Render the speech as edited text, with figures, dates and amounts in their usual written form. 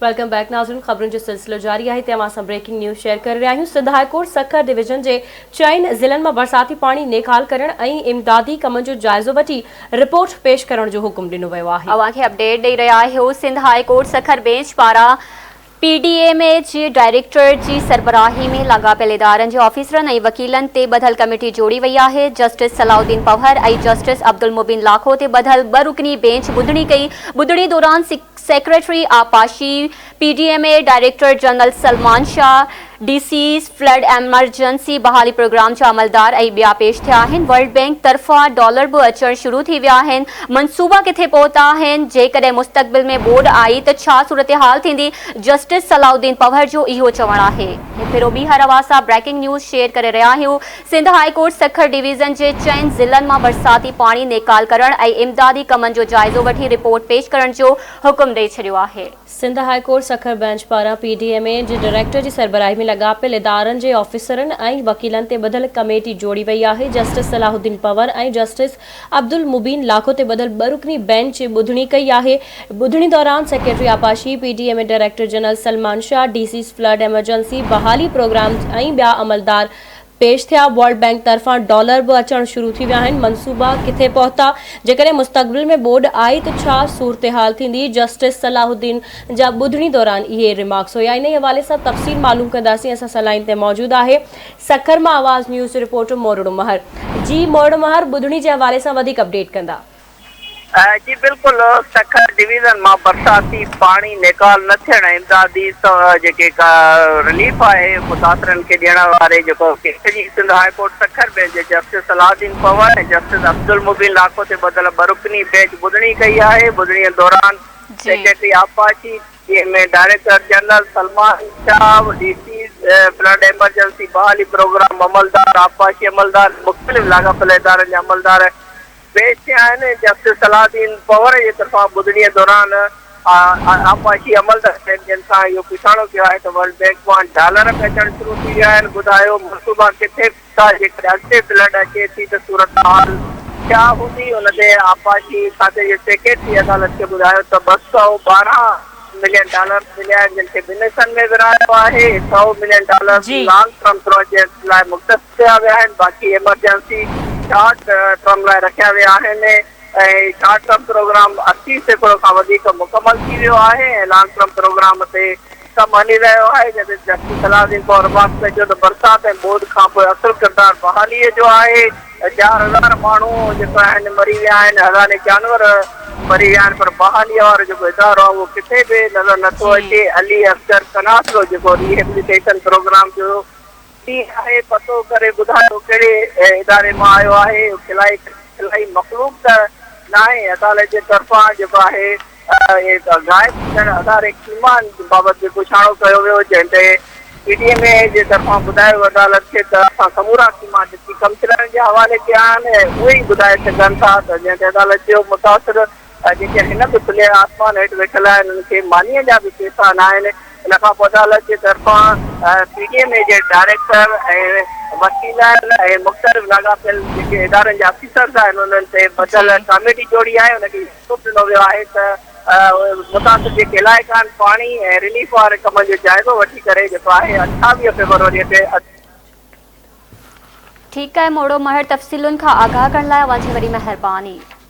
Welcome back नाज़रीन। खबरों जो सिलसिलो जारी है तमाम सां ब्रेकिंग न्यूज़ शेयर कर रहा हूं। Sindh high court Sukkur division के 4 ज़िलनि में बरसाती पानी निकाल करण ऐं इमदादी कमनि जो जायज़ो वठी रिपोर्ट पेश करण जो हुकुम ॾिनो वियो आहे। अवां खे अपडेट ॾेई रहिया आहियो। Sindh high court Sukkur bench पारां PDMA जे डायरेक्टर जी सरबराही में लाॻापियल इदारनि जे ऑफिसरनि ऐं वकीलनि ते ॿधल कमेटी जोड़ी वई आहे। जस्टिस सलाउद्दीन पवहर ऐं जस्टिस अब्दुल मुबीन लाखो ते ॿधल 2 रुकनी बेंच ॿुधणी कई। ॿुधणी दौरान सेक्रेटरी आपाशी, PDMA director general Salman Shah, DCs flood emergency बहाली प्रोग्राम जा अमलदार ऐं ॿिया पेश थिया आहिनि। वर्ल्ड बैंक तरफ़ां डॉलर बि अचणु शुरू थी विया आहिनि। मनसूबा किथे पहुता आहिनि? जेकॾहिं मुस्तक़बिल में बोर्ड आई त छा सूरत-हाल थींदी? जस्टिस सलाउद्दीन पवहर जो इहो चवणु आहे। फिरो ॿीहर अवां सां ब्रेकिंग न्यूज़ शेयर करे रहिया आहियूं। Sindh high court Sukkur division जे 4 ज़िलनि मां बरसाती पाणी निकाल करण ऐं इमदादी कमनि जो जाइज़ो वठी रिपोर्ट पेश करण जो हुकुम ॾेई छॾियो आहे। Sindh high court Sukkur bench पारां PDMA जे डायरेक्टर जी सरबराही में लाॻापियल इदारनि जे ऑफिसरनि ऐं वकीलनि ते ॿधल कमेटी जोड़ी वई आहे। जस्टिस सलाहुद्दीन पवहर ऐं जस्टिस अब्दुल मुबीन लाखो ते ॿधल 2 रुकनी बेंच ॿुधणी कई आहे। ॿुधणी दौरान सेक्रेटरी आपाशी, PDMA director general Salman Shah, DCs flood emergency बहाली प्रोग्राम ऐं ॿिया अमलदार पेश थिया। वर्ल्ड बैंक तरफ़ां डॉलर बि अचणु शुरू थी विया आहिनि। मनसूबा किथे पहुता? जेकॾहिं मुस्तक़बिल में बोर्ड आई त छा सूरत-हाल थींदी? जस्टिस सलाहुद्दीन जा ॿुधणी दौरान इहे रिमार्क्स हुया। इन हवाले सां तफ़सील मालूम कंदासीं। असां सलाइन ते मौजूद आहे सखर मां आवाज़ न्यूज़ रिपोर्टर मोरड़ो महर। जी मोरड़ो महर, ॿुधणी जे हवाले सां वधीक अपडेट कंदा। जी बिल्कुल, सखर डिवीज़न में बरसाती पानी निकाल न थियण इमदादी जेके रिलीफ है मुतासरन के ॾियण वारे जेको Sindh high court Sukkur bench जे जस्टिस सलाउद्दीन पवहर ऐं जस्टिस अब्दुल मुबीन लाखो ते ॿधल 2 रुकनी बेंच ॿुधणी कई आहे। ॿुधणी दौरान सेक्रेटरी आपाशी में director general Salman Shah, DC flood emergency बहाली प्रोग्राम अमलदार, आपाशी अमलदार, मुख्तलिफ लाॻापियल इदारनि जा अमलदार पेश थिया आहिनि। जस्टिस सलाउद्दीन पवहर जे तरफ़ां ॿुधणीअ दौरान आपाशी अमलदार जिन सां इहो पुछाणो कयो आहे त वर्ल्ड बैंक मां डॉलर बि अचणु शुरू थी विया आहिनि। ॿुधायो मनसूबा किथे था? जेकॾहिं अॻिते फ्लड अचे थी त सूरत हाल छा हूंदी? हुन ते आपाशी खाते जे सेक्रेटरी अदालत खे ॿुधायो त $212 मिलियन मिलिया आहिनि, जिन खे 2 हिस्सनि में विरहायो आहे। $100 मिलियन लॉन्ग टर्म प्रोजेक्ट लाइ मुख़्तस कया विया आहिनि। बाक़ी एमरजेंसी शॉर्ट टर्म लाइ रखिया विया आहिनि ऐं शॉर्ट टर्म प्रोग्राम 80% खां वधीक मुकमल थी वियो आहे ऐं लॉन्ग टर्म प्रोग्राम ते कमु हली रहियो आहे। जॾहिं जस्टिस सलाउद्दीन पवहर रिमार्क्स कयो त बरसाति ऐं बोध खां पोइ असुल किरदार बहालीअ जो आहे। 4000 माण्हू जेको आहिनि मरी विया आहिनि, हज़ारे जानवर मरी विया आहिनि, पर बहालीअ वारो जेको इदारो आहे उहो किथे बि नज़र नथो अचे। अली असगर कनासरो जेको रिहेबिलिटेशन प्रोग्राम जो आहे, पतो करे ॿुधायो कहिड़े इदारे मां आयो आहे। खिलाई मखलूक त न आहे। अदालत जे तरफ़ां जेको आहे गाइब थियण अदारे ईमान बाबति पुछाणो कयो वियो, जंहिं ते PDMA जे तरफ़ां ॿुधायो अदालत खे त असां समूरा क़ीमा ॾिसी कमु चलाइण जे हवाले कया आहिनि ऐं उहे ई ॿुधाए सघनि था त जंहिं ते अदालत जो मुतासिर जेके हिन बि खुले आसमान हेठि वेठल आहिनि उन्हनि खे मानीअ जा बि पैसा न आहिनि। इन खां पोइ अदालत जे तरफ़ां PDMA जे डायरेक्टर ऐं वकील ऐं मुख़्तलिफ़ लाॻापियल जेके इदारनि जा ऑफिसर्स आहिनि उन्हनि ते ॿधल कमेटी जोड़ी आहे। उनखे हुकुम ॾिनो वियो आहे त मुतासिर जेके इलाइक़ा आहिनि पाणी ऐं रिलीफ वारे कमनि जो जाइज़ो वठी करे जेको आहे 28 फरवरीअ ते। ठीकु आहे मोरड़ो महर, तफ़सीलुनि खां आगाह करण लाइ अवां जी वॾी महिरबानी।